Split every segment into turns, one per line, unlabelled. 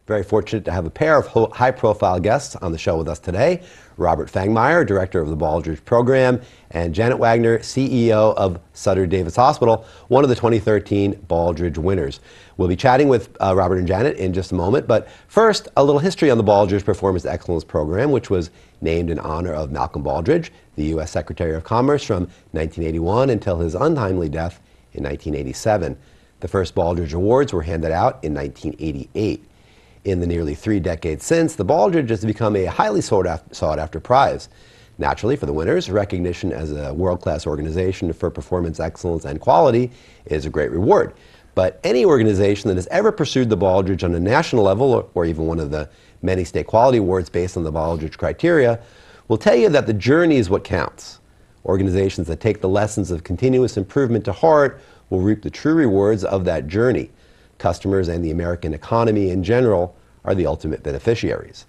Very fortunate to have a pair of high-profile guests on the show with us today. Robert Fangmeyer, Director of the Baldrige Program, and Janet Wagner, CEO of Sutter Davis Hospital, one of the 2013 Baldrige winners. We'll be chatting with Robert and Janet in just a moment, but first, a little history on the Baldrige Performance Excellence Program, which was named in honor of Malcolm Baldrige, the U.S. Secretary of Commerce from 1981 until his untimely death in 1987. The first Baldrige Awards were handed out in 1988. In the nearly 3 decades since, the Baldrige has become a highly sought-after prize. Naturally, for the winners, recognition as a world-class organization for performance excellence and quality is a great reward. But any organization that has ever pursued the Baldrige on a national level, or even one of the many state quality awards based on the Baldrige criteria, will tell you that the journey is what counts. Organizations that take the lessons of continuous improvement to heart will reap the true rewards of that journey. Customers and the American economy in general are the ultimate beneficiaries.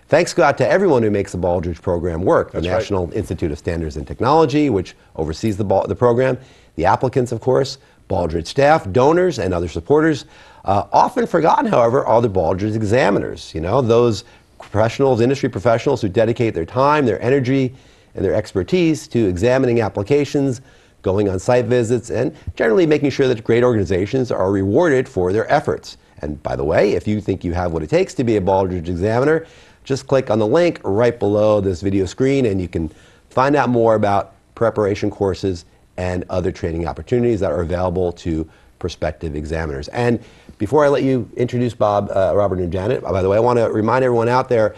Thanks go out to everyone who makes the Baldrige program work. The National Institute of Standards and Technology, which oversees the program, the applicants, of course, Baldrige staff, donors, and other supporters. Often forgotten, however, are the Baldrige examiners. You know, those professionals, industry professionals who dedicate their time, their energy, and their expertise to examining applications, going on site visits, and generally making sure that great organizations are rewarded for their efforts. And by the way, if you think you have what it takes to be a Baldrige examiner, just click on the link right below this video screen and you can find out more about preparation courses and other training opportunities that are available to prospective examiners. And before I let you introduce Bob, Robert, and Janet, by the way, I want to remind everyone out there,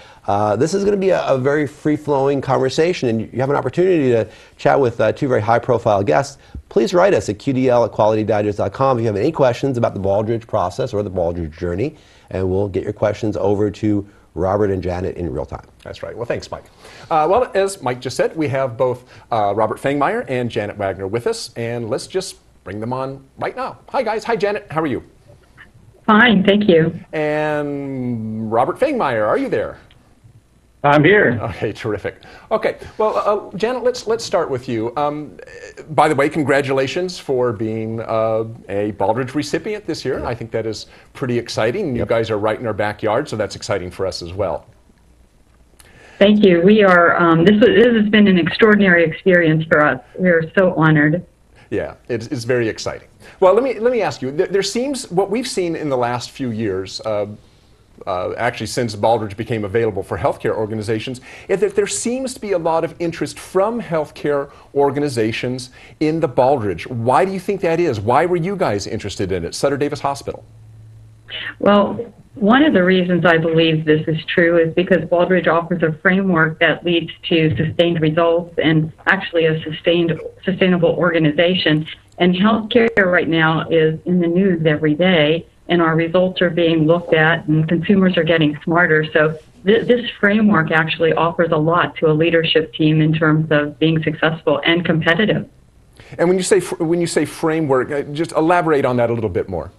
this is going to be a very free-flowing conversation, and you have an opportunity to chat with 2 very high-profile guests. Please write us at QDL@qualitydigest.com if you have any questions about the Baldrige process or the Baldrige journey, and we'll get your questions over to Robert and Janet in real time.
That's right. Well, thanks, Mike. Well, as Mike just said, we have both Robert Fangmeyer and Janet Wagner with us, and let's just bring them on right now. Hi, guys. Hi, Janet. How are you?
Fine, thank you.
And Robert Fangmeyer, are you there?
I'm here.
Okay, terrific. Okay, well, Janet, let's start with you. By the way, congratulations for being a Baldrige recipient this year. I think that is pretty exciting. You guys are right in our backyard, so that's exciting for us as well.
Thank you. We are. This has been an extraordinary experience for us. We're so honored.
Yeah, it's very exciting. Well, let me ask you. There seems, what we've seen in the last few years, actually since Baldrige became available for healthcare organizations, is that there seems to be a lot of interest from healthcare organizations in the Baldrige. Why do you think that is? Why were you guys interested in it, Sutter Davis Hospital?
Well, one of the reasons I believe this is true is because Baldrige offers a framework that leads to sustained results and actually a sustainable organization. And healthcare right now is in the news every day, and our results are being looked at, and consumers are getting smarter. So this framework actually offers a lot to a leadership team in terms of being successful and competitive.
And when you say framework, just elaborate on that a little bit more.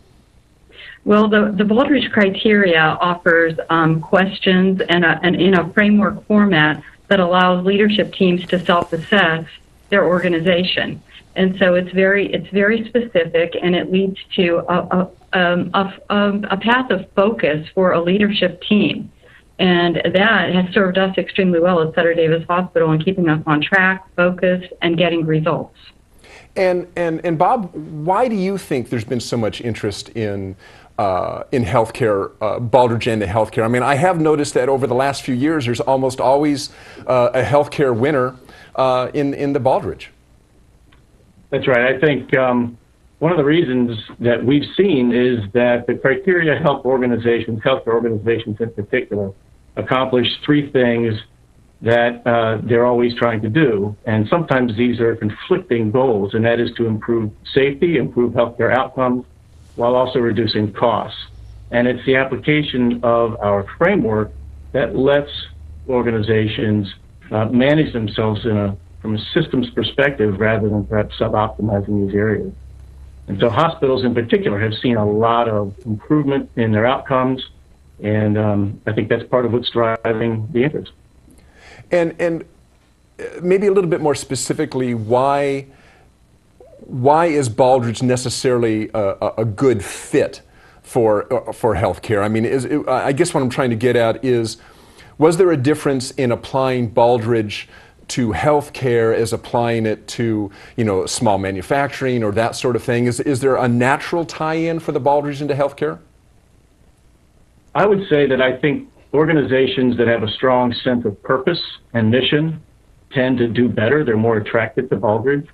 Well, the Baldrige criteria offers questions and in a framework format that allows leadership teams to self-assess their organization. And so it's very specific, and it leads to a path of focus for a leadership team. And that has served us extremely well at Sutter Davis Hospital in keeping us on track, focused, and getting results.
And Bob, why do you think there's been so much interest in healthcare, Baldrige and healthcare? I mean, I have noticed that over the last few years, there's almost always a healthcare winner in the Baldrige.
That's right. I think one of the reasons that we've seen is that the criteria help organizations, healthcare organizations in particular, accomplish 3 things that they're always trying to do. And sometimes these are conflicting goals, and that is to improve safety, improve healthcare outcomes, while also reducing costs. And it's the application of our framework that lets organizations manage themselves from a systems perspective rather than perhaps sub-optimizing these areas. And so hospitals in particular have seen a lot of improvement in their outcomes, and I think that's part of what's driving the interest.
And maybe a little bit more specifically, why is Baldrige necessarily a good fit for healthcare? I mean, I guess what I'm trying to get at is, was there a difference in applying Baldrige to healthcare as applying it to, you know, small manufacturing or that sort of thing? Is there a natural tie-in for the Baldrige into healthcare?
I would say that I think organizations that have a strong sense of purpose and mission tend to do better. They're more attracted to Baldrige.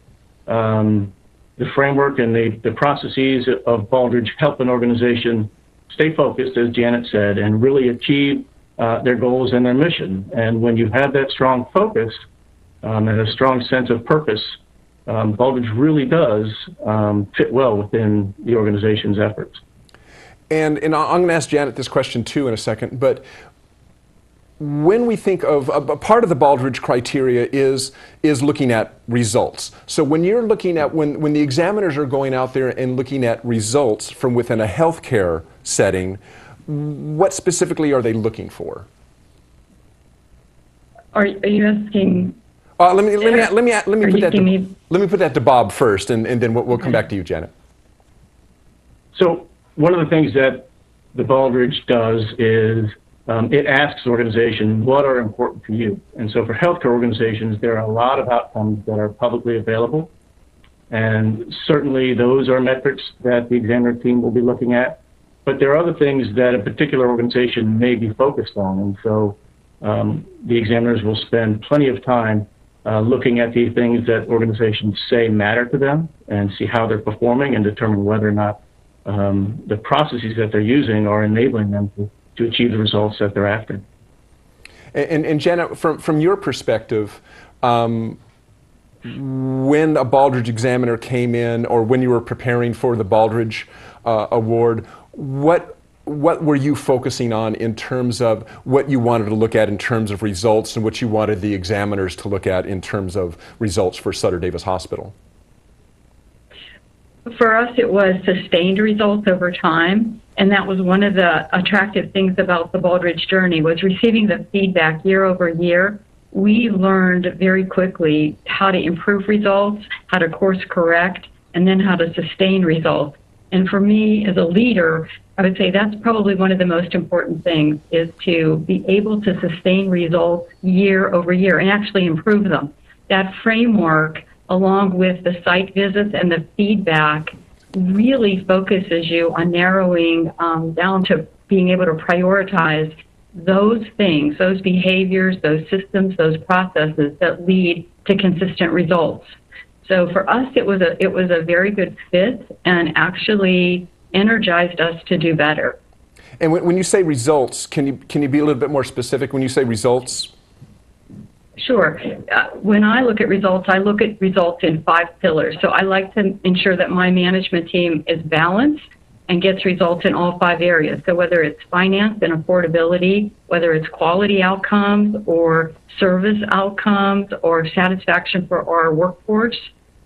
The framework and the processes of Baldrige help an organization stay focused, as Janet said, and really achieve their goals and their mission. And when you have that strong focus and a strong sense of purpose, Baldrige really does fit well within the organization's efforts.
And I'm going to ask Janet this question too in a second, but when we think of a part of the Baldrige criteria is looking at results. So when you're looking at, when the examiners are going out there and looking at results from within a healthcare setting, what specifically are they looking for?
Are you asking?
Let me put that to Bob first, and then we'll come back to you, Janet.
So one of the things that the Baldrige does is it asks organizations, what are important to you? And so for healthcare organizations, there are a lot of outcomes that are publicly available. And certainly those are metrics that the examiner team will be looking at. But there are other things that a particular organization may be focused on. And so the examiners will spend plenty of time looking at the things that organizations say matter to them and see how they're performing and determine whether or not the processes that they're using are enabling them to achieve the results that they're after.
And Janet, from your perspective, when a Baldrige examiner came in, or when you were preparing for the Baldrige Award, what were you focusing on in terms of what you wanted to look at in terms of results, and what you wanted the examiners to look at in terms of results for Sutter Davis Hospital?
For us, it was sustained results over time, and that was one of the attractive things about the Baldrige journey, was receiving the feedback year over year. We learned very quickly how to improve results, how to course correct, and then how to sustain results. And for me, as a leader, I would say that's probably one of the most important things, is to be able to sustain results year over year and actually improve them. That framework, along with the site visits and the feedback, really focuses you on narrowing down to being able to prioritize those things, those behaviors, those systems, those processes that lead to consistent results. So for us, it was a very good fit, and actually energized us to do better.
And when you say results, can you be a little bit more specific when you say results?
Sure. When I look at results, I look at results in 5 pillars. So I like to ensure that my management team is balanced and gets results in all 5 areas. So whether it's finance and affordability, whether it's quality outcomes or service outcomes or satisfaction for our workforce,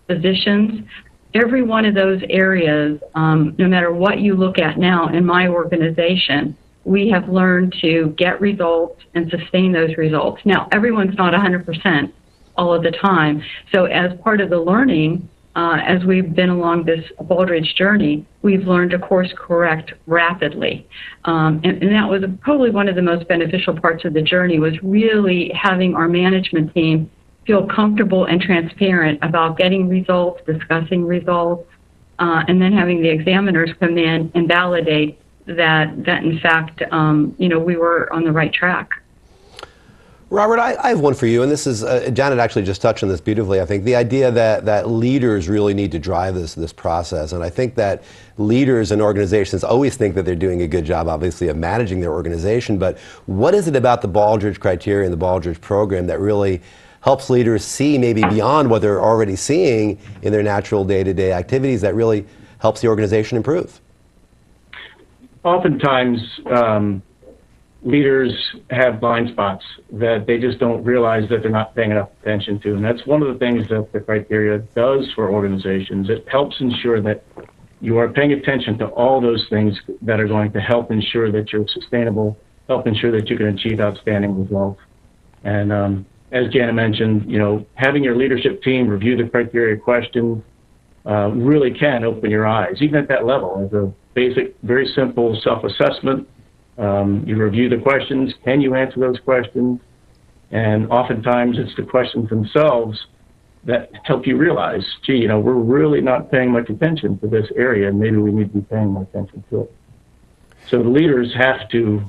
physicians, every one of those areas, no matter what you look at now in my organization, we have learned to get results and sustain those results. Now, everyone's not 100% all of the time. So as part of the learning, as we've been along this Baldrige journey, we've learned to course correct rapidly. And that was probably one of the most beneficial parts of the journey, was really having our management team feel comfortable and transparent about getting results, discussing results, and then having the examiners come in and validate that in fact, we were on the right track.
Robert, I have one for you, and this is, Janet actually just touched on this beautifully. I think the idea that leaders really need to drive this process, and I think that leaders and organizations always think that they're doing a good job, obviously, of managing their organization, but what is it about the Baldrige criteria and the Baldrige program that really helps leaders see maybe beyond what they're already seeing in their natural day-to-day activities that really helps the organization improve?
Oftentimes, leaders have blind spots that they just don't realize that they're not paying enough attention to. And that's one of the things that the criteria does for organizations. It helps ensure that you are paying attention to all those things that are going to help ensure that you're sustainable, help ensure that you can achieve outstanding results. And as Janet mentioned, having your leadership team review the criteria questions, really can open your eyes, even at that level. As a basic, very simple self-assessment, you review the questions. Can you answer those questions? And oftentimes it's the questions themselves that help you realize, gee, you know, we're really not paying much attention to this area, and maybe we need to be paying more attention to it. So the leaders have to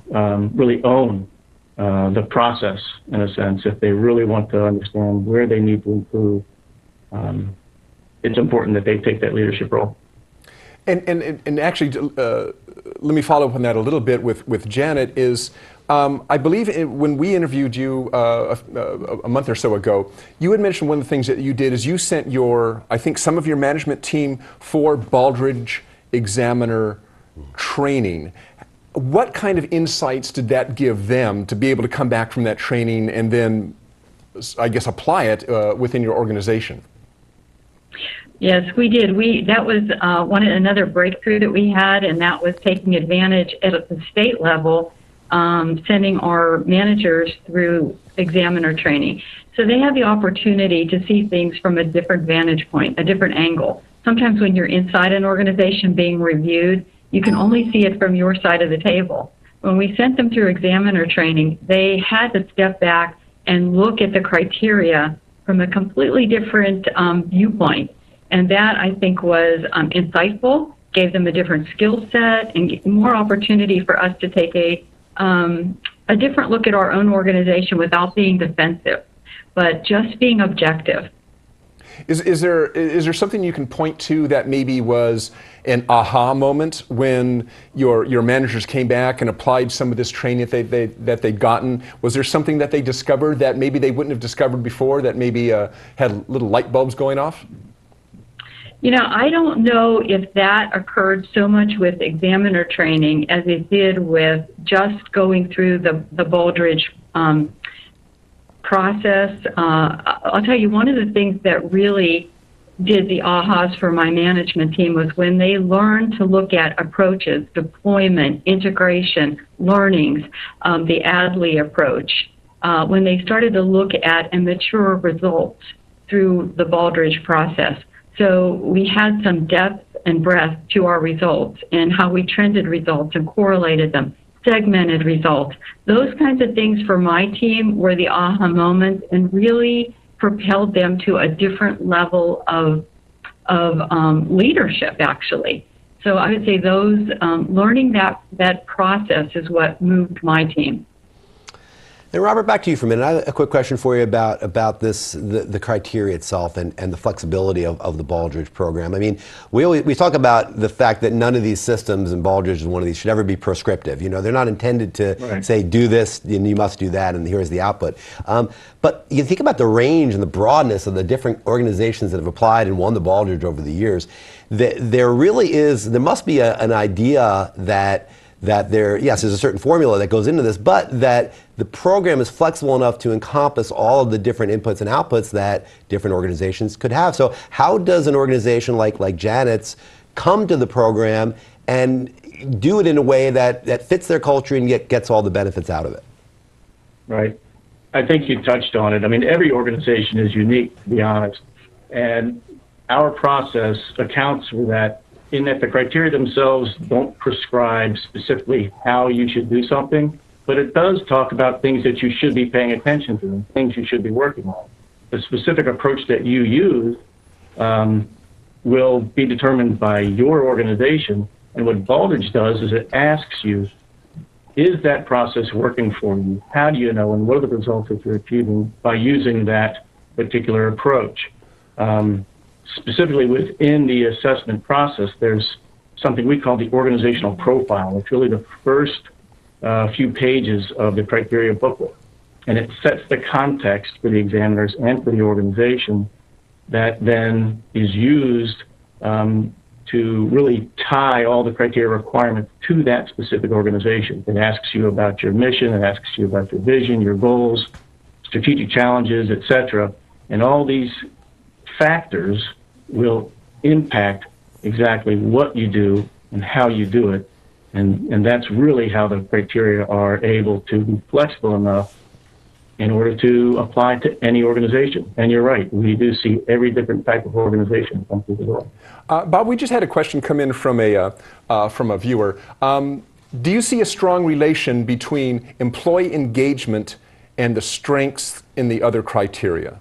really own the process, in a sense, if they really want to understand where they need to improve. It's important that they take that leadership role.
And actually, let me follow up on that a little bit with Janet. I believe when we interviewed you a month or so ago, you had mentioned one of the things that you did is you sent I think some of your management team for Baldrige examiner training. What kind of insights did that give them to be able to come back from that training and then, I guess, apply it within your organization?
Yes, we did. That was another breakthrough that we had, and that was taking advantage at the state level, sending our managers through examiner training. So they have the opportunity to see things from a different vantage point, a different angle. Sometimes when you're inside an organization being reviewed, you can only see it from your side of the table. When we sent them through examiner training, they had to step back and look at the criteria from a completely different viewpoint. And that, I think, was insightful, gave them a different skill set, and more opportunity for us to take a different look at our own organization without being defensive, but just being objective.
Is there something you can point to that maybe was an aha moment when your managers came back and applied some of this training that they'd gotten? Was there something that they discovered that maybe they wouldn't have discovered before, that maybe had little light bulbs going off?
You know, I don't know if that occurred so much with examiner training as it did with just going through the Baldrige process. I'll tell you, one of the things that really did the ahas for my management team was when they learned to look at approaches, deployment, integration, learnings, the ADLI approach, when they started to look at and mature results through the Baldrige process. So we had some depth and breadth to our results and how we trended results and correlated them, segmented results. Those kinds of things for my team were the aha moments and really propelled them to a different level of leadership, actually. So I would say those learning that process is what moved my team.
And Robert, back to you for a minute. I have a quick question for you about this, the criteria itself and the flexibility of the Baldrige program. I mean, we talk about the fact that none of these systems, and Baldrige is one of these, should ever be prescriptive. You know, they're not intended to say, do this, and you must do that, and here's the output. But you think about the range and the broadness of the different organizations that have applied and won the Baldrige over the years. There must be an idea that yes, there's a certain formula that goes into this, but that the program is flexible enough to encompass all of the different inputs and outputs that different organizations could have. So how does an organization like Janet's come to the program and do it in a way that fits their culture and gets all the benefits out of it?
Right. I think you touched on it. I mean, every organization is unique, to be honest. And our process accounts for that, in that the criteria themselves don't prescribe specifically how you should do something, but it does talk about things that you should be paying attention to and things you should be working on. The specific approach that you use will be determined by your organization, and what Baldrige does is it asks you, is that process working for you? How do you know, and what are the results that you're achieving by using that particular approach? Specifically within the assessment process, there's something we call the organizational profile. It's really the first few pages of the criteria booklet, and it sets the context for the examiners and for the organization that then is used to really tie all the criteria requirements to that specific organization. It asks you about your mission, it asks you about your vision, your goals, strategic challenges, etc. And all these factors will impact exactly what you do and how you do it. And that's really how the criteria are able to be flexible enough in order to apply to any organization. And you're right, we do see every different type of organization come through the door.
Bob, we just had a question come in from a viewer. Do you see a strong relation between employee engagement and the strengths in the other criteria?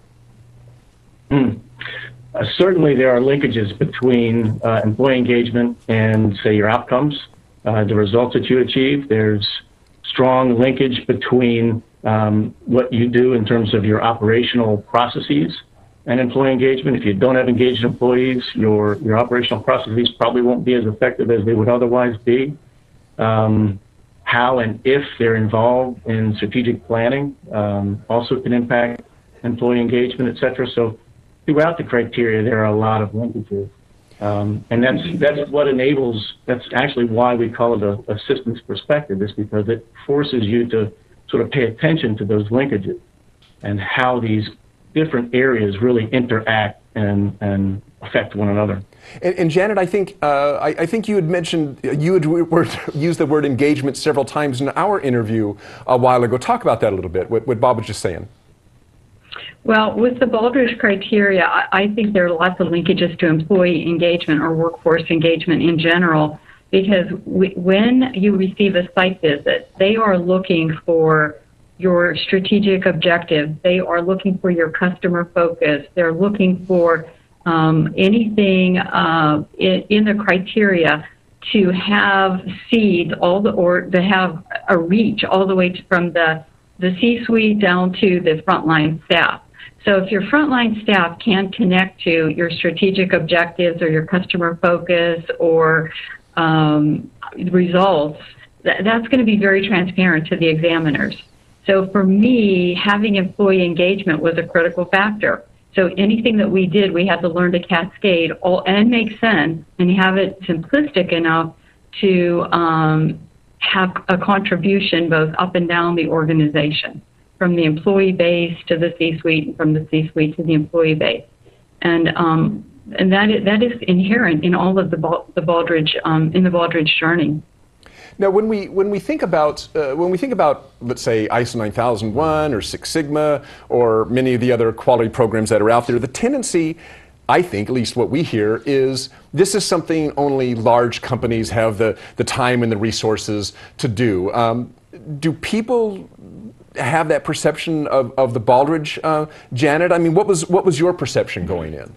Certainly there are linkages between employee engagement and, say, your outcomes, the results that you achieve. There's strong linkage between what you do in terms of your operational processes and employee engagement. If you don't have engaged employees, your operational processes probably won't be as effective as they would otherwise be. How and if they're involved in strategic planning also can impact employee engagement, et cetera. So throughout the criteria, there are a lot of linkages. And that's what enables, that's actually why we call it a systems perspective, is because it forces you to sort of pay attention to those linkages and how these different areas really interact and affect one another.
And Janet, I think you had mentioned, you had used the word engagement several times in our interview a while ago. Talk about that a little bit, what Bob was just saying.
Well, with the Baldrige criteria, I think there are lots of linkages to employee engagement or workforce engagement in general, because when you receive a site visit, they are looking for your strategic objectives. They are looking for your customer focus. They're looking for anything in the criteria to have seeds, or to have a reach all the way from the C-suite down to the frontline staff. So if your frontline staff can't connect to your strategic objectives or your customer focus or results, that's going to be very transparent to the examiners. So for me, having employee engagement was a critical factor. So anything that we did, we had to learn to cascade and make sense and have it simplistic enough to have a contribution both up and down the organization, from the employee base to the C-suite, and from the C-suite to the employee base. And that is inherent in all of the Baldrige in the Baldrige journey.
Now, when we think about let's say ISO 9001 or Six Sigma or many of the other quality programs that are out there, the tendency, I think, at least what we hear, is this is something only large companies have the time and the resources to do. Do people have that perception of the Baldrige, Janet? I mean, what was your perception going in?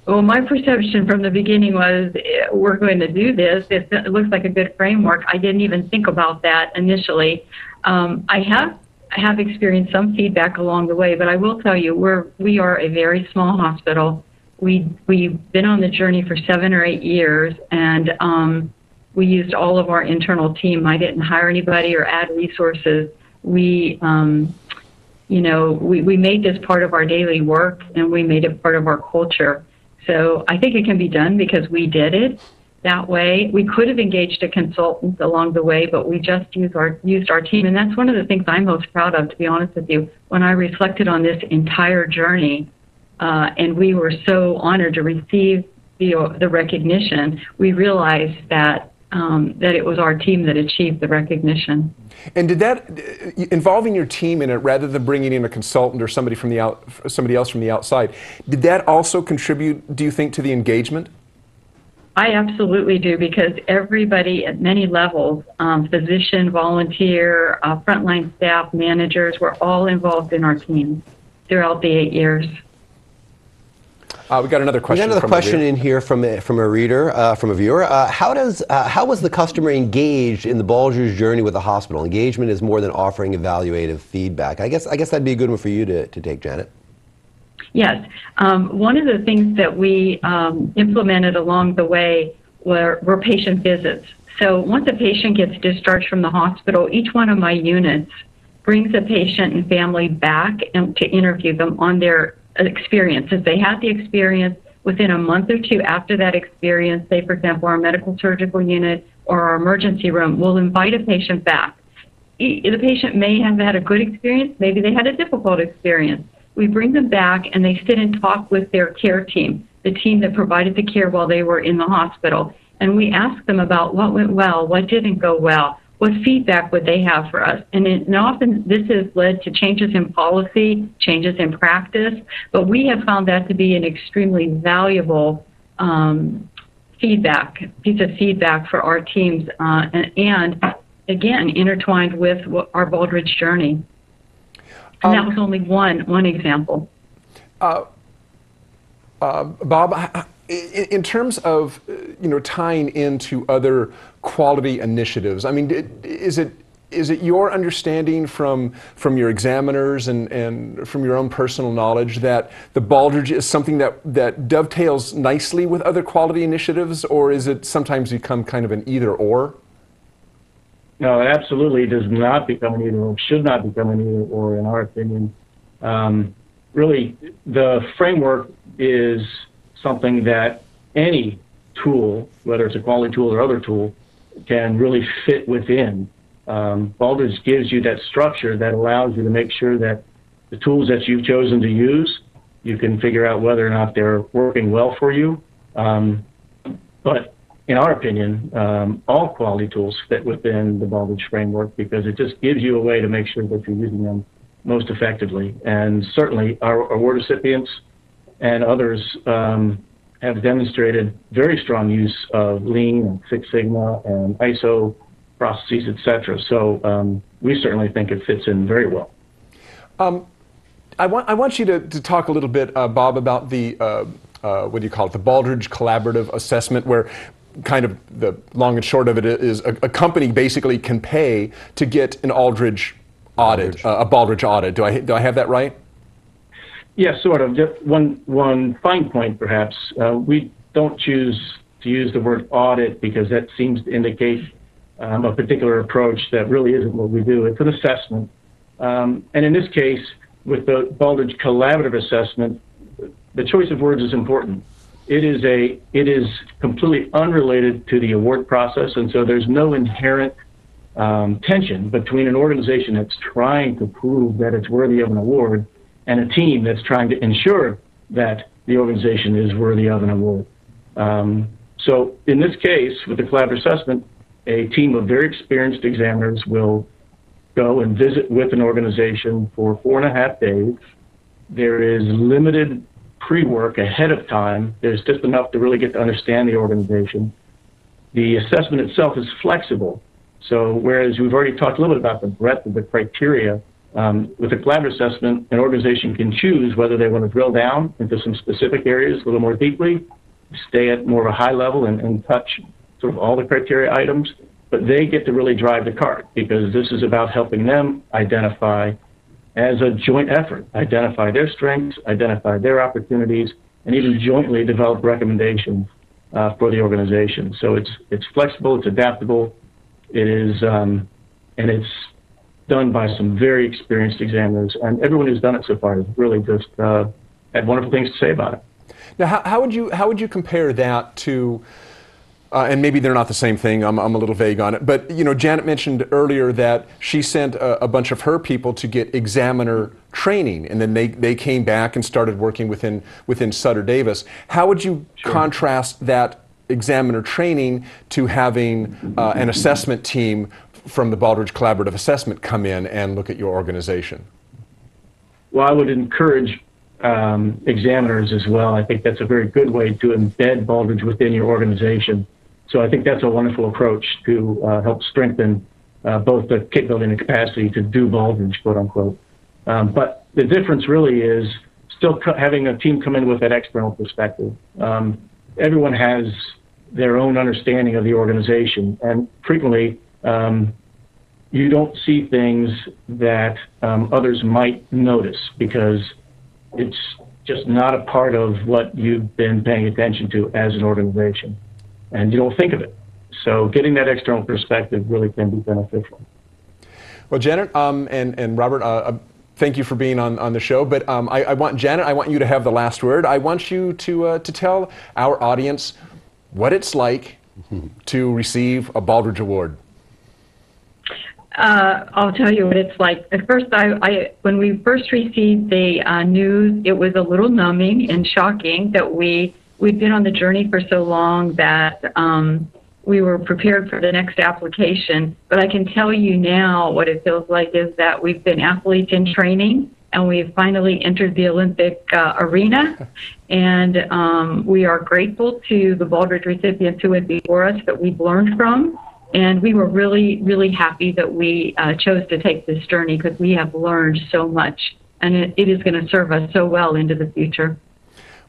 Well, my perception from the beginning was, we're going to do this. It looks like a good framework. I didn't even think about that initially. I have experienced some feedback along the way, but I will tell you, we are a very small hospital. We've been on the journey for 7 or 8 years, and we used all of our internal team. I didn't hire anybody or add resources. We made this part of our daily work, and we made it part of our culture. So I think it can be done because we did it that way. We could have engaged a consultant along the way, but we just used our team. And that's one of the things I'm most proud of, to be honest with you. When I reflected on this entire journey, and we were so honored to receive the recognition, we realized that it was our team that achieved the recognition.
And did that, involving your team in it rather than bringing in a consultant or somebody else from the outside, did that also contribute, do you think, to the engagement?
I absolutely do, because everybody at many levels, physician, volunteer, frontline staff, managers, were all involved in our team throughout the 8 years.
We got another question.
We got another question in here from a reader, from a viewer. How was the customer engaged in the Baldrige journey with the hospital? Engagement is more than offering evaluative feedback. I guess that'd be a good one for you to take, Janet.
Yes. One of the things that we implemented along the way were patient visits. So once a patient gets discharged from the hospital, each one of my units brings a patient and family back and to interview them on their experience. If they had the experience, within a month or two after that experience, say, for example, our medical surgical unit or our emergency room, will invite a patient back. The patient may have had a good experience, maybe they had a difficult experience. We bring them back and they sit and talk with their care team, the team that provided the care while they were in the hospital. And we ask them about what went well, what didn't go well, what feedback would they have for us? And often this has led to changes in policy, changes in practice, but we have found that to be an extremely valuable piece of feedback for our teams, and again, intertwined with our Baldrige journey. And that was only one example.
Bob, in terms of tying into other quality initiatives, I mean, is it your understanding from your examiners and from your own personal knowledge that the Baldrige is something that dovetails nicely with other quality initiatives, or is it sometimes become kind of an either or?
No, it absolutely does not become an either or, should not become an either or, in our opinion. Really, the framework is something that any tool, whether it's a quality tool or other tool, can really fit within. Baldrige gives you that structure that allows you to make sure that the tools that you've chosen to use, you can figure out whether or not they're working well for you. But in our opinion, all quality tools fit within the Baldrige framework because it just gives you a way to make sure that you're using them most effectively. And certainly our award recipients and others have demonstrated very strong use of Lean and Six Sigma and ISO processes, etc. So we certainly think it fits in very well.
I want you to talk a little bit, Bob, about the what do you call it? The Baldrige Collaborative Assessment, where kind of the long and short of it is a company basically can pay to get an Baldrige audit, a Baldrige audit. Do I have that right?
Yeah, sort of. Just one fine point, perhaps. We don't choose to use the word audit because that seems to indicate a particular approach that really isn't what we do. It's an assessment. And in this case, with the Baldrige Collaborative Assessment, the choice of words is important. It is completely unrelated to the award process, and so there's no inherent tension between an organization that's trying to prove that it's worthy of an award and a team that's trying to ensure that the organization is worthy of an award. So in this case, with the collaborative assessment, a team of very experienced examiners will go and visit with an organization for 4.5 days. There is limited pre-work ahead of time. There's just enough to really get to understand the organization. The assessment itself is flexible. So whereas we've already talked a little bit about the breadth of the criteria, with a collaborative assessment, an organization can choose whether they want to drill down into some specific areas a little more deeply, stay at more of a high level and touch sort of all the criteria items, but they get to really drive the cart because this is about helping them identify, as a joint effort, identify their strengths, identify their opportunities, and even jointly develop recommendations for the organization. So it's flexible, it's adaptable, it is, and it's done by some very experienced examiners, and everyone who's done it so far has really just had wonderful things to say about it.
Now, how would you compare that to? And maybe they're not the same thing. I'm a little vague on it. But Janet mentioned earlier that she sent a bunch of her people to get examiner training, and then they came back and started working within Sutter Davis. How would you contrast that examiner training to having an assessment team from the Baldrige Collaborative Assessment come in and look at your organization?
Well, I would encourage examiners as well. I think that's a very good way to embed Baldrige within your organization. So I think that's a wonderful approach to help strengthen both the capability and the capacity to do Baldrige, quote unquote. But the difference really is still having a team come in with that external perspective. Everyone has their own understanding of the organization, and frequently you don't see things that others might notice because it's just not a part of what you've been paying attention to as an organization, and you don't think of it. So getting that external perspective really can be beneficial.
Well, Janet and Robert, thank you for being on the show, but I want Janet, I want you to have the last word. I want you to tell our audience what it's like to receive a Baldrige Award.
I'll tell you what it's like. At first, when we first received the news, it was a little numbing and shocking that we'd been on the journey for so long that we were prepared for the next application. But I can tell you now what it feels like is that we've been athletes in training, and we've finally entered the Olympic arena. And we are grateful to the Baldrige recipients who went before us that we've learned from. And we were really, really happy that we chose to take this journey, because we have learned so much, and it is going to serve us so well into the future.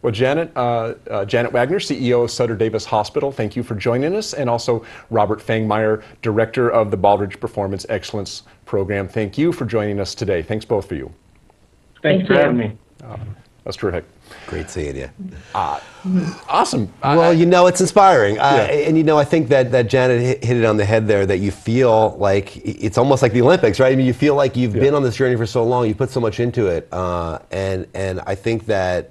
Well, Janet Wagner, CEO of Sutter Davis Hospital, thank you for joining us, and also Robert Fangmeyer, Director of the Baldrige Performance Excellence Program. Thank you for joining us today. Thanks both for you.
Thanks for having me.
That's terrific.
Great seeing you.
Awesome.
Well, you know, it's inspiring.
Yeah.
And, you know, I think that Janet hit it on the head there, that you feel like it's almost like the Olympics, right? I mean, you feel like you've been on this journey for so long, you put so much into it. And I think that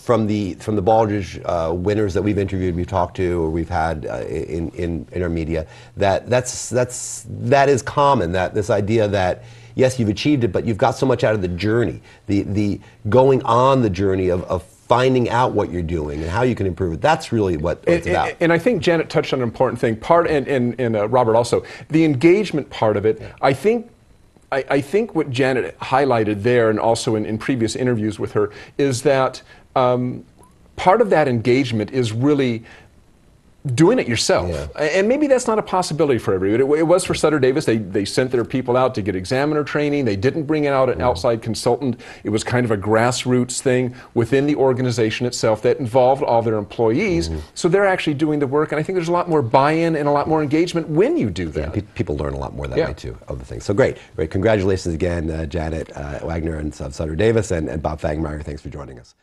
from the Baldrige winners that we've interviewed, we've talked to, or we've had in our media, that is common, that this idea that, yes, you've achieved it, but you've got so much out of the journey, the going on the journey of finding out what you're doing and how you can improve it. That's really what it's about.
And I think Janet touched on an important thing, and Robert also, the engagement part of it. Yeah. I think what Janet highlighted there, and also in previous interviews with her, is that part of that engagement is really doing it yourself. Yeah. And maybe that's not a possibility for everybody. It was for Sutter Davis. They sent their people out to get examiner training. They didn't bring out an outside consultant. It was kind of a grassroots thing within the organization itself that involved all their employees. So they're actually doing the work, and I think there's a lot more buy-in and a lot more engagement when you do that.
Yeah, people learn a lot more that way too, of the things. So great. Congratulations again, Janet Wagner and Sutter Davis, and Bob Fangmeyer. Thanks for joining us.